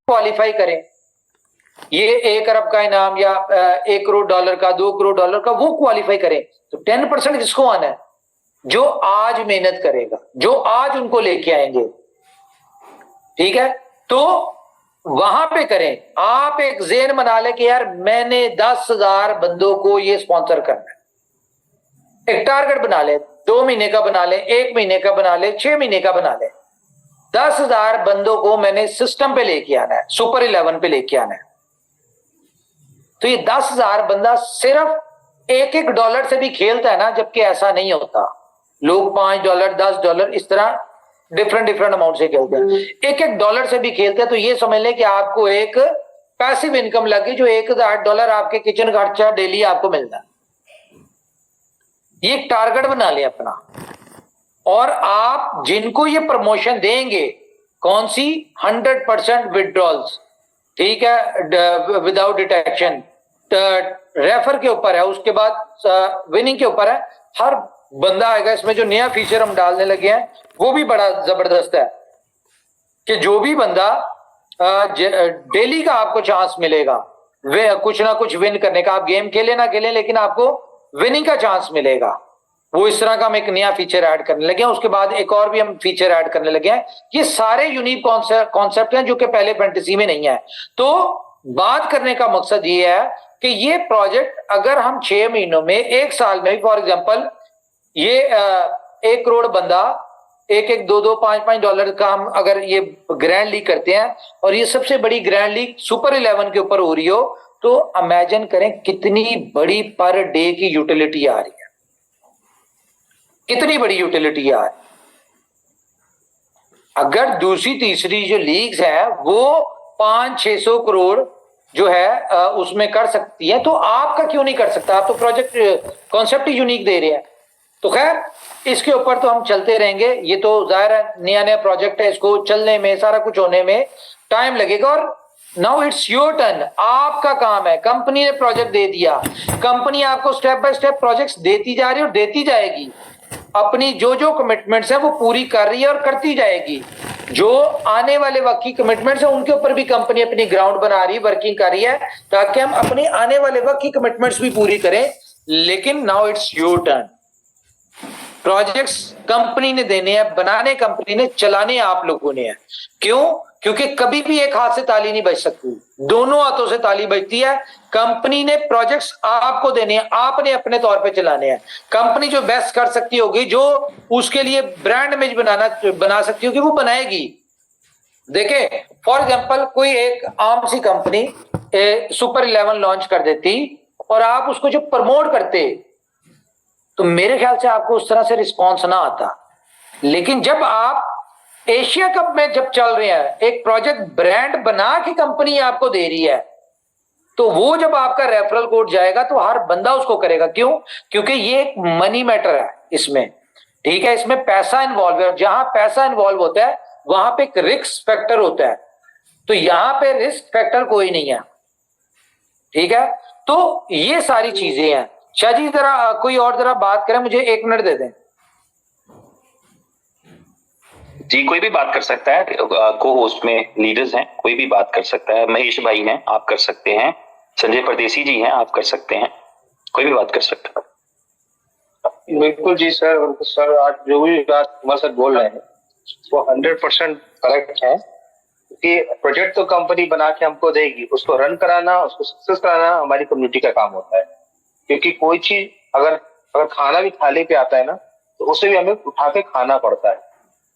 Qualify करें, ये 1 अरब का इनाम या $1 करोड़ का, $2 करोड़ का, वो क्वालिफाई करें, तो 10% किसको आना है? जो आज मेहनत करेगा, जो आज उनको लेके आएंगे। ठीक है, तो वहां पे करें। आप एक ज़हन बना ले कि यार मैंने 10,000 बंदों को ये स्पॉन्सर करना है। एक टारगेट बना ले, 2 महीने का बना ले, 1 महीने का बना ले, 6 महीने का बना ले। 10,000 बंदों को मैंने सिस्टम पे लेके आना है, सुपर 11 पे लेके आना है। तो ये 10,000 बंदा सिर्फ $1 से भी खेलता है ना, जबकि ऐसा नहीं होता। लोग $5, $10 इस तरह डिफरेंट अमाउंट से खेलते हैं। $1 से भी खेलते हैं, तो ये समझ लें कि आपको एक पैसिव इनकम लगी, जो $1,000 आपके किचन खर्चा डेली आपको मिलता है। ये एक टारगेट बना ले अपना, और आप जिनको ये प्रमोशन देंगे, कौन सी? 100% विड्रॉल्स, ठीक है, विदाउट डिटेक्शन, रेफर के ऊपर है, उसके बाद विनिंग के ऊपर है। हर बंदा आएगा, इसमें जो नया फीचर हम डालने लगे हैं वो भी बड़ा जबरदस्त है कि जो भी बंदा डेली का आपको चांस मिलेगा वे कुछ ना कुछ विन करने का। आप गेम खेले ना खेले, लेकिन आपको विनिंग का चांस मिलेगा। वो इस तरह का हम एक नया फीचर ऐड करने लगे हैं। उसके बाद एक और भी हम फीचर ऐड करने लगे हैं। ये सारे यूनिक कॉन्सेप्ट हैं जो कि पहले फैंटेसी में नहीं है। तो बात करने का मकसद ये है कि ये प्रोजेक्ट अगर हम 6 महीनों में, 1 साल में, फॉर एग्जांपल ये 1 करोड़ बंदा $1, $2, $5 का हम अगर ये ग्रैंड लीग करते हैं, और ये सबसे बड़ी ग्रैंड लीग सुपर 11 के ऊपर हो रही हो, तो इमेजिन करें कितनी बड़ी पर डे की यूटिलिटी आ रही है, कितनी बड़ी यूटिलिटी आ रही है। अगर दूसरी तीसरी जो लीग्स है वो 500-600 करोड़ जो है उसमें कर सकती है, तो आपका क्यों नहीं कर सकता? आप तो प्रोजेक्ट कॉन्सेप्ट ही यूनिक दे रहे हैं। तो खैर, इसके ऊपर तो हम चलते रहेंगे। ये तो जाहिर है नया नया प्रोजेक्ट है, इसको चलने में, सारा कुछ होने में टाइम लगेगा। और नाउ इट्स योर टर्न, आपका काम है। कंपनी ने प्रोजेक्ट दे दिया, कंपनी आपको स्टेप बाय स्टेप प्रोजेक्ट्स देती जा रही है और देती जाएगी। अपनी जो जो कमिटमेंट्स है वो पूरी कर रही है और करती जाएगी। जो आने वाले वक्त की कमिटमेंट्स है उनके ऊपर भी कंपनी अपनी ग्राउंड बना रही है, वर्किंग कर रही है, ताकि हम अपनी आने वाले वक्त की कमिटमेंट्स भी पूरी करें। लेकिन now it's your turn. Projects company ने देने हैं, बनाने कंपनी ने, चलाने आप लोगों ने है। क्यों? क्योंकि कभी भी एक हाथ से ताली नहीं बज सकती, दोनों हाथों से ताली बजती है। कंपनी ने प्रोजेक्ट्स आपको देने हैं, आपने अपने तौर पे चलाने हैं। कंपनी जो बेस्ट कर सकती होगी, जो उसके लिए ब्रांड इमेज बना सकती होगी, वो बनाएगी। देखें, फॉर एग्जांपल कोई एक आम सी कंपनी सुपर 11 लॉन्च कर देती और आप उसको जो प्रमोट करते, तो मेरे ख्याल से आपको उस तरह से रिस्पॉन्स ना आता। लेकिन जब आप एशिया कप में जब चल रहे हैं, एक प्रोजेक्ट ब्रांड बना के कंपनी आपको दे रही है, तो वो जब आपका रेफरल कोड जाएगा तो हर बंदा उसको करेगा। क्यों? क्योंकि ये एक मनी मैटर है इसमें, ठीक है, इसमें पैसा इन्वॉल्व है। जहां पैसा इन्वॉल्व होता है वहां पे एक रिस्क फैक्टर होता है, तो यहां पे रिस्क फैक्टर कोई नहीं है। ठीक है, तो ये सारी चीजें हैं। शाह जी जरा कोई और जरा बात करें, मुझे 1 मिनट दे दें। जी, कोई भी बात कर सकता है। को होस्ट में लीडर्स हैं, कोई भी बात कर सकता है। महेश भाई हैं, आप कर सकते हैं। संजय परदेसी जी हैं, आप कर सकते हैं। कोई भी बात कर सकता है। बिल्कुल जी सर। और सर आज जो भी बात कुमार सर बोल रहे हैं वो 100% करेक्ट है, क्योंकि प्रोजेक्ट तो कंपनी बना के हमको देगी, उसको रन कराना, उसको सक्सेस कराना हमारी कम्युनिटी का काम होता है। क्योंकि कोई चीज अगर खाना भी थाली पे आता है ना, तो उसे भी हमें उठा के खाना पड़ता है।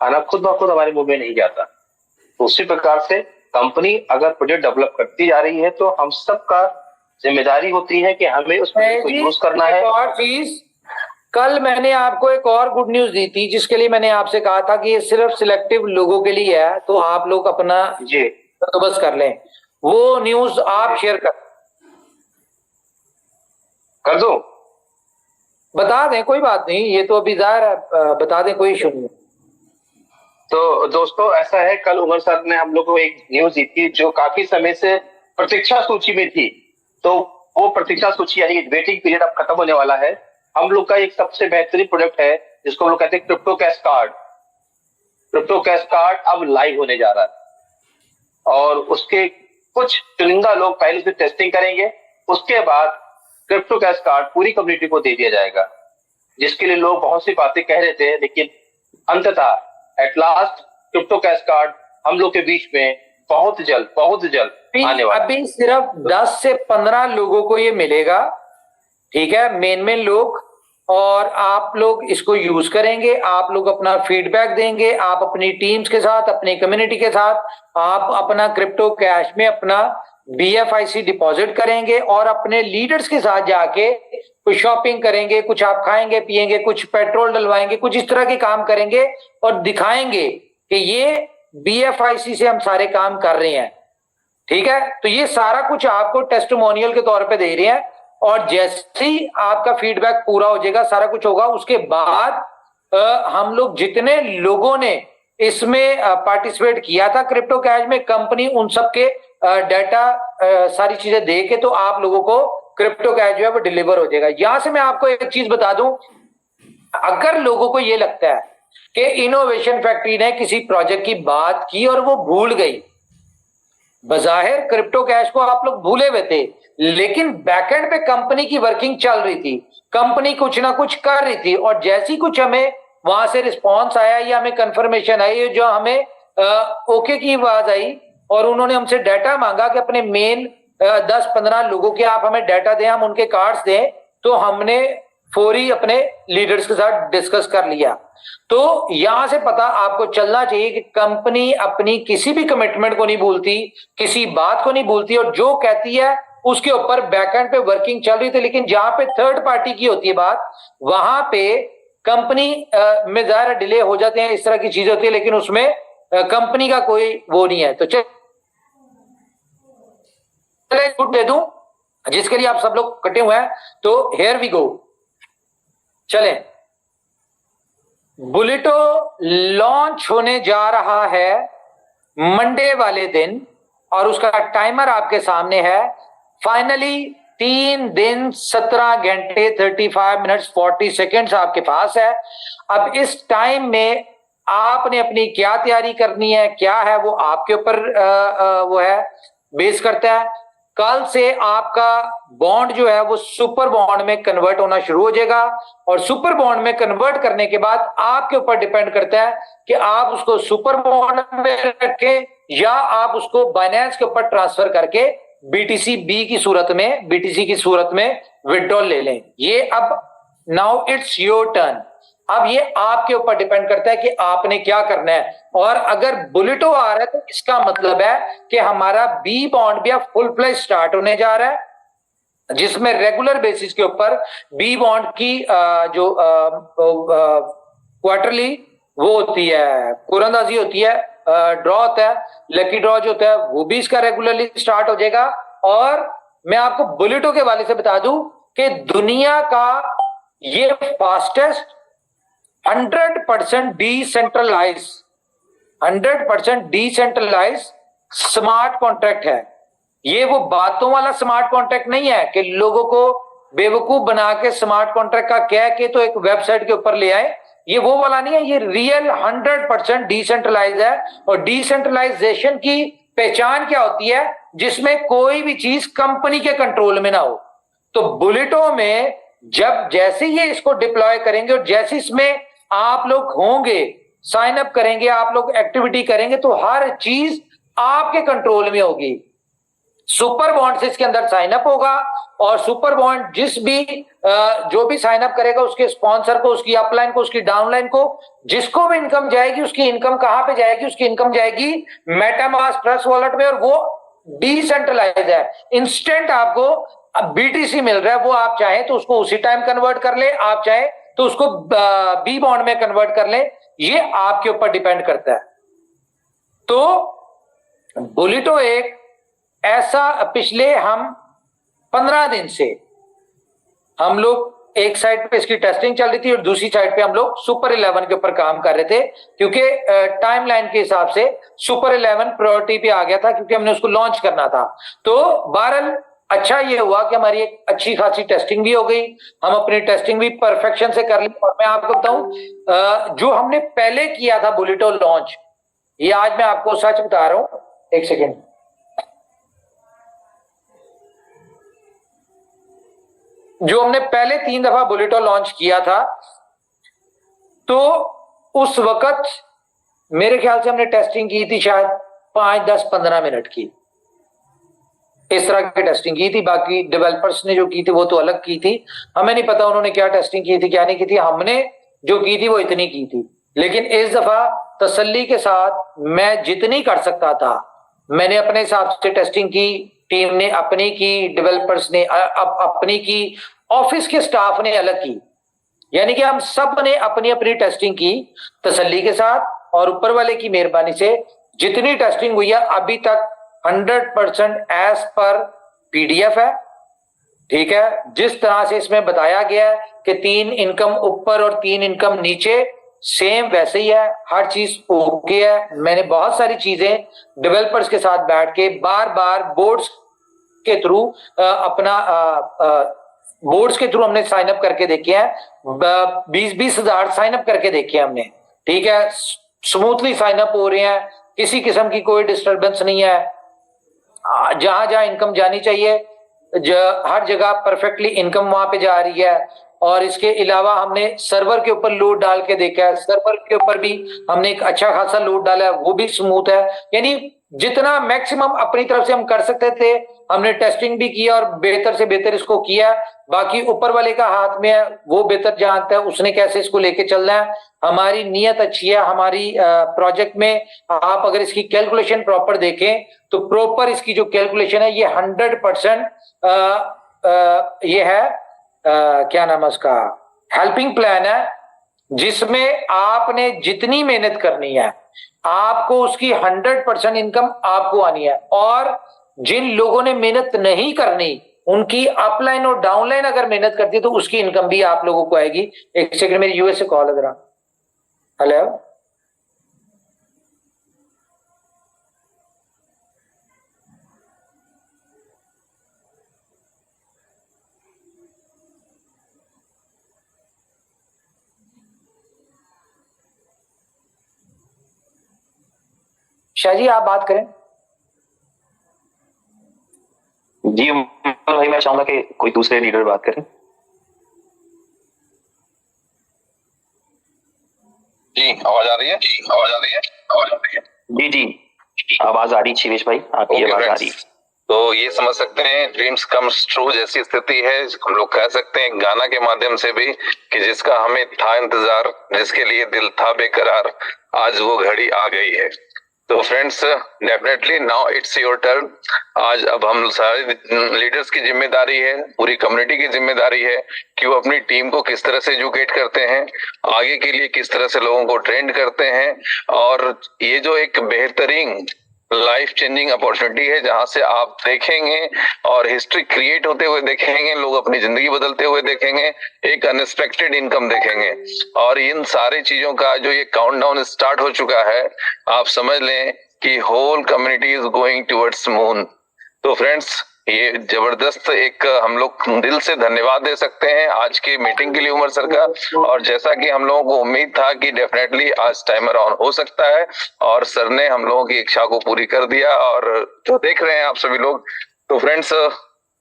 खाना खुद ब खुद हमारे मुंह में नहीं जाता। तो उसी प्रकार से कंपनी अगर प्रोजेक्ट डेवलप करती जा रही है, तो हम सबका जिम्मेदारी होती है कि हमें उस प्रोजेक्ट को यूज करना है। और चीज, कल मैंने आपको एक और गुड न्यूज दी थी, जिसके लिए मैंने आपसे कहा था कि ये सिर्फ सिलेक्टिव लोगों के लिए है, तो आप लोग अपना जी बंदोबस्त कर लें। वो न्यूज आप शेयर कर दो, बता दें, कोई बात नहीं, ये तो अभी जाहिर है, बता दें, कोई इशू नहीं। तो दोस्तों ऐसा है, कल उमर सर ने हम लोग को एक न्यूज दी थी जो काफी समय से प्रतीक्षा सूची में थी। तो वो प्रतीक्षा सूची यानी वेटिंग पीरियड अब खत्म होने वाला है। हम लोग का एक सबसे बेहतरीन प्रोडक्ट है जिसको हम लोग कहते हैं crypto cash card. Crypto cash card अब लाइव होने जा रहा है। और उसके कुछ चुनिंदा लोग पहले से टेस्टिंग करेंगे, उसके बाद क्रिप्टो कैश कार्ड पूरी कम्युनिटी को दे दिया जाएगा, जिसके लिए लोग बहुत सी बातें कह रहे थे, लेकिन अंततः at last crypto cash card हम लोग के बीच में बहुत जल्द आने वाला। अभी सिर्फ 10 से 15 लोगों को ये मिलेगा, ठीक है, मेन लोग, और आप लोग इसको यूज करेंगे, आप लोग अपना फीडबैक देंगे, आप अपनी टीम्स के साथ, अपनी कम्युनिटी के साथ आप अपना क्रिप्टो कैश में अपना BFIC डिपॉजिट करेंगे और अपने लीडर्स के साथ जाके कुछ शॉपिंग करेंगे, कुछ आप खाएंगे पिएंगे, कुछ पेट्रोल डलवाएंगे, कुछ इस तरह के काम करेंगे और दिखाएंगे कि ये BFIC से हम सारे काम कर रहे हैं, ठीक है। तो ये सारा कुछ आपको टेस्टिमोनियल के तौर पे दे रहे हैं, और जैसे ही आपका फीडबैक पूरा हो जाएगा, सारा कुछ होगा, उसके बाद हम लोग जितने लोगों ने इसमें पार्टिसिपेट किया था क्रिप्टो कैश में, कंपनी उन सबके डाटा सारी चीजें दे के तो आप लोगों को क्रिप्टो कैश जो है वो डिलीवर हो जाएगा। यहां से मैं आपको एक चीज बता दूं, अगर लोगों को ये लगता है कि इनोवेशन फैक्ट्री ने किसी प्रोजेक्ट की बात की और वो भूल गई, बजाहिर क्रिप्टो कैश को आप लोग भूले हुए थे, लेकिन बैकएंड पे कंपनी की वर्किंग चल रही थी, कंपनी कुछ ना कुछ कर रही थी, और जैसी कुछ हमें वहां से रिस्पांस आया या हमें कंफर्मेशन आई, जो हमें ओके की आवाज आई और उन्होंने हमसे डाटा मांगा कि अपने मेन 10-15 लोगों के आप हमें डाटा दें, हम उनके कार्ड्स दें, तो हमने फौरी अपने लीडर्स के साथ डिस्कस कर लिया। तो यहां से पता आपको चलना चाहिए कि कंपनी अपनी किसी भी कमिटमेंट को नहीं भूलती, किसी बात को नहीं भूलती, और जो कहती है उसके ऊपर बैकएंड पे वर्किंग चल रही थी। लेकिन जहां पे थर्ड पार्टी की होती है बात, वहां पे कंपनी में ज़ाहिर डिले हो जाते हैं, इस तरह की चीजें होती है, लेकिन उसमें कंपनी का कोई वो नहीं है। तो चलिए गुड दे दूं जिसके लिए आप सब लोग कटे हुए हैं, तो हेयर वी गो। चले, बुलेटो लॉन्च होने जा रहा है मंडे वाले दिन, और उसका टाइमर आपके सामने है। फाइनली 3 दिन 17 घंटे 35 मिनट्स 40 सेकेंड्स आपके पास है। अब इस टाइम में आपने अपनी क्या तैयारी करनी है, क्या है, वो आपके ऊपर वो है, बेस करता है। कल से आपका बॉन्ड जो है वो सुपर बॉन्ड में कन्वर्ट होना शुरू हो जाएगा, और सुपर बॉन्ड में कन्वर्ट करने के बाद आपके ऊपर डिपेंड करता है कि आप उसको सुपर बॉन्ड में रखें या आप उसको बाइनेंस के ऊपर ट्रांसफर करके BTC की सूरत में विड्रॉल ले लें। ये अब नाउ इट्स योर टर्न। अब ये आपके ऊपर डिपेंड करता है कि आपने क्या करना है। और अगर बुलेटो आ रहा है तो इसका मतलब है कि हमारा बी बॉन्ड भी अब फुल फ्लेज स्टार्ट होने जा रहा है, जिसमें रेगुलर बेसिस के ऊपर बी बॉन्ड की जो क्वार्टरली वो होती है, कुरंदाजी होती है, ड्रॉ होता है, लकी ड्रॉ जो होता है, वो भी इसका रेगुलरली स्टार्ट हो जाएगा। और मैं आपको बुलेटो के वाले से बता दूं कि दुनिया का ये फास्टेस्ट 100% डिसेंट्रलाइज स्मार्ट कॉन्ट्रैक्ट है। ये वो बातों वाला स्मार्ट कॉन्ट्रैक्ट नहीं है कि लोगों को बेवकूफ बना के स्मार्ट कॉन्ट्रैक्ट का कह के तो एक वेबसाइट के ऊपर ले आए, ये वो वाला नहीं है। ये रियल 100% डिसेंट्रलाइज है। और डिसेंट्रलाइजेशन की पहचान क्या होती है? जिसमें कोई भी चीज कंपनी के कंट्रोल में ना हो। तो बुलेटो में जब जैसे ये इसको डिप्लॉय करेंगे और जैसे इसमें आप लोग होंगे, साइन अप करेंगे, आप लोग एक्टिविटी करेंगे, तो हर चीज आपके कंट्रोल में होगी। सुपर बॉन्ड से इसके अंदर साइन अप होगा, और सुपर बॉन्ड जो भी साइन अप करेगा उसके स्पॉन्सर को, उसकी अपलाइन को, उसकी डाउनलाइन को, जिसको भी इनकम जाएगी, उसकी इनकम कहां पे जाएगी? उसकी इनकम जाएगी मेटामास्क ट्रस्ट वॉलेट में, और वो डिसेंट्रलाइज है। इंस्टेंट आपको BTC मिल रहा है, वो आप चाहे तो उसको उसी टाइम कन्वर्ट कर ले, आप चाहे तो उसको बी बॉन्ड में कन्वर्ट कर ले, ये आपके ऊपर डिपेंड करता है। तो बुलेटो एक ऐसा, पिछले हम 15 दिन से हम लोग एक साइड पे इसकी टेस्टिंग चल रही थी और दूसरी साइड पे हम लोग सुपर 11 के ऊपर काम कर रहे थे, क्योंकि टाइमलाइन के हिसाब से सुपर 11 प्रायोरिटी पे आ गया था, क्योंकि हमने उसको लॉन्च करना था। तो बहरहाल अच्छा ये हुआ कि हमारी एक अच्छी खासी टेस्टिंग भी हो गई, हम अपनी टेस्टिंग भी परफेक्शन से कर ली। और मैं आपको बताऊं, जो हमने पहले किया था बुलेटो लॉन्च, ये आज मैं आपको सच बता रहा हूं, एक सेकेंड, जो हमने पहले 3 दफा बुलेटो लॉन्च किया था, तो उस वक्त मेरे ख्याल से हमने टेस्टिंग की थी शायद 5, 10, 15 मिनट की, इस तरह की टेस्टिंग की थी। बाकी डेवलपर्स ने जो की थी वो तो अलग की थी, हमें नहीं पता उन्होंने क्या टेस्टिंग की थी क्या नहीं की थी। हमने जो की थी वो इतनी की थी। लेकिन इस दफा तसल्ली के साथ मैं जितनी कर सकता था मैंने अपने हिसाब से टेस्टिंग की, टीम ने अपनी की, डेवलपर्स ने अपनी की, ऑफिस के स्टाफ ने अलग की, यानी कि हम सब ने अपनी अपनी टेस्टिंग की तसल्ली के साथ। और ऊपर वाले की मेहरबानी से जितनी टेस्टिंग हुई है अभी तक 100% एज पर पीडीएफ है, ठीक है। जिस तरह से इसमें बताया गया है कि 3 इनकम ऊपर और 3 इनकम नीचे, सेम वैसे ही है, हर चीज ओके है। मैंने बहुत सारी चीजें डेवलपर्स के साथ बैठ के बार बार बोर्ड्स के थ्रू अपना बोर्ड्स के थ्रू हमने साइन अप करके देखे हैं, 20-20 हजार साइन अप करके देखे हैं हमने, ठीक है। स्मूथली साइन अप हो रहे हैं, किसी किस्म की कोई डिस्टरबेंस नहीं है, जहां जहां इनकम जानी चाहिए हर जगह परफेक्टली इनकम वहां पे जा रही है। और इसके अलावा हमने सर्वर के ऊपर लोड डाल के देखा है, सर्वर के ऊपर भी हमने एक अच्छा खासा लोड डाला है, वो भी स्मूथ है। यानी जितना मैक्सिमम अपनी तरफ से हम कर सकते थे हमने टेस्टिंग भी किया और बेहतर से बेहतर इसको किया। बाकी ऊपर वाले का हाथ में है, वो बेहतर जानता है उसने कैसे इसको लेके चलना है। हमारी नीयत अच्छी है, हमारी प्रोजेक्ट में आप अगर इसकी कैलकुलेशन प्रॉपर देखें तो प्रॉपर इसकी जो कैलकुलेशन है ये 100% ये है क्या नाम है उसका, हेल्पिंग प्लान है, जिसमें आपने जितनी मेहनत करनी है आपको उसकी 100% इनकम आपको आनी है। और जिन लोगों ने मेहनत नहीं करनी उनकी अपलाइन और डाउनलाइन अगर मेहनत करती है तो उसकी इनकम भी आप लोगों को आएगी। एक सेकंड, मेरी यूएस से कॉल है जरा। हेलो, शाह जी आप बात करें। जी भाई, मैं चाहूंगा कि कोई दूसरे लीडर बात करें। जी आवाज आ रही है? जी आवाज आ रही है? आवाज आ रही है? जी जी आवाज आ रही, शिवेश भाई आपकी Okay, आवाज आ friends. रही। तो ये समझ सकते हैं ड्रीम्स कम्स ट्रू जैसी स्थिति है। हम लोग कह सकते हैं गाना के माध्यम से भी कि जिसका हमें था इंतजार, जिसके लिए दिल था बेकरार, आज वो घड़ी आ गई है। तो friends, definitely now it's your turn. आज अब हम सारे लीडर्स की जिम्मेदारी है, पूरी कम्युनिटी की जिम्मेदारी है कि वो अपनी टीम को किस तरह से एजुकेट करते हैं, आगे के लिए किस तरह से लोगों को ट्रेंड करते हैं। और ये जो एक बेहतरीन लाइफ चेंजिंग अपॉर्चुनिटी है जहां से आप देखेंगे और हिस्ट्री क्रिएट होते हुए देखेंगे, लोग अपनी जिंदगी बदलते हुए देखेंगे, एक अनएक्सपेक्टेड इनकम देखेंगे। और इन सारी चीजों का जो ये काउंटडाउन स्टार्ट हो चुका है, आप समझ लें कि whole community is going towards moon. तो फ्रेंड्स, ये जबरदस्त एक हम लोग दिल से धन्यवाद दे सकते हैं आज की मीटिंग के लिए उमर सर का। और जैसा कि हम लोगों को उम्मीद था कि डेफिनेटली आज टाइमर ऑन हो सकता है और सर ने हम लोगों की इच्छा को पूरी कर दिया। और जो देख रहे हैं आप सभी लोग, तो फ्रेंड्स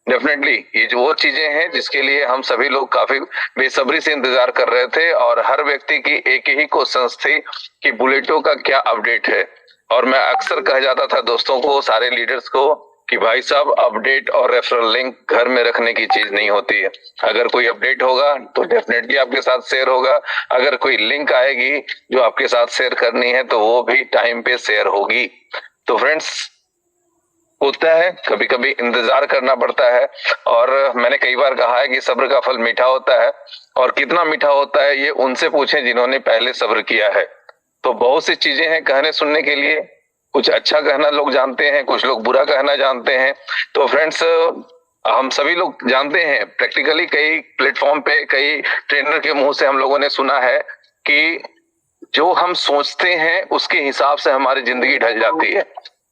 डेफिनेटली ये जो वो चीजें हैं जिसके लिए हम सभी लोग काफी बेसब्री से इंतजार कर रहे थे, और हर व्यक्ति की एक ही क्वेश्चन थी कि बुलेटो का क्या अपडेट है। और मैं अक्सर कह जाता था दोस्तों को, सारे लीडर्स को, कि भाई साहब अपडेट और रेफरल लिंक घर में रखने की चीज नहीं होती है। अगर कोई अपडेट होगा तो डेफिनेटली आपके साथ शेयर होगा, अगर कोई लिंक आएगी जो आपके साथ शेयर करनी है तो वो भी टाइम पे शेयर होगी। तो फ्रेंड्स, होता है कभी कभी इंतजार करना पड़ता है, और मैंने कई बार कहा है कि सब्र का फल मीठा होता है। और कितना मीठा होता है ये उनसे पूछें जिन्होंने पहले सब्र किया है। तो बहुत सी चीजें हैं कहने सुनने के लिए, कुछ अच्छा कहना लोग जानते हैं, कुछ लोग बुरा कहना जानते हैं। तो फ्रेंड्स, हम सभी लोग जानते हैं, प्रैक्टिकली कई प्लेटफॉर्म पे कई ट्रेनर के मुंह से हम लोगों ने सुना है कि जो हम सोचते हैं उसके हिसाब से हमारी जिंदगी ढल जाती है।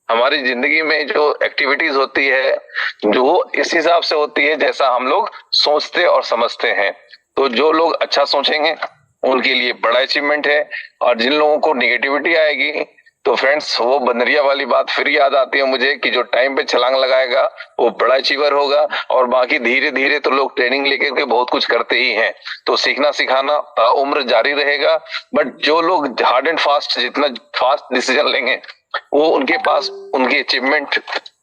हमारी जिंदगी में जो एक्टिविटीज होती है जो इस हिसाब से होती है जैसा हम लोग सोचते और समझते हैं। तो जो लोग अच्छा सोचेंगे उनके लिए बड़ा अचीवमेंट है, और जिन लोगों को निगेटिविटी आएगी तो फ्रेंड्स वो बनरिया वाली बात फिर याद आती है मुझे कि जो टाइम पे छलांग लगाएगा वो बड़ा अचीवर होगा, और बाकी धीरे धीरे तो लोग ट्रेनिंग लेकर के बहुत कुछ करते ही हैं, तो सीखना सिखाना उम्र जारी रहेगा। बट जो लोग हार्ड एंड फास्ट, जितना फास्ट डिसीजन लेंगे वो उनके पास उनकी अचीवमेंट,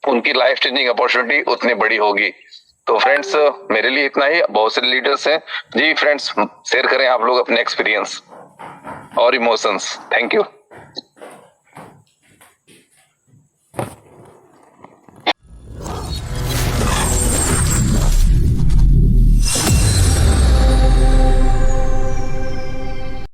उनकी लाइफ चेंजिंग अपॉर्चुनिटी उतनी बड़ी होगी। तो फ्रेंड्स मेरे लिए इतना ही। बहुत सारे लीडर्स हैं जी। फ्रेंड्स शेयर करें आप लोग अपने एक्सपीरियंस और इमोशंस। Thank you.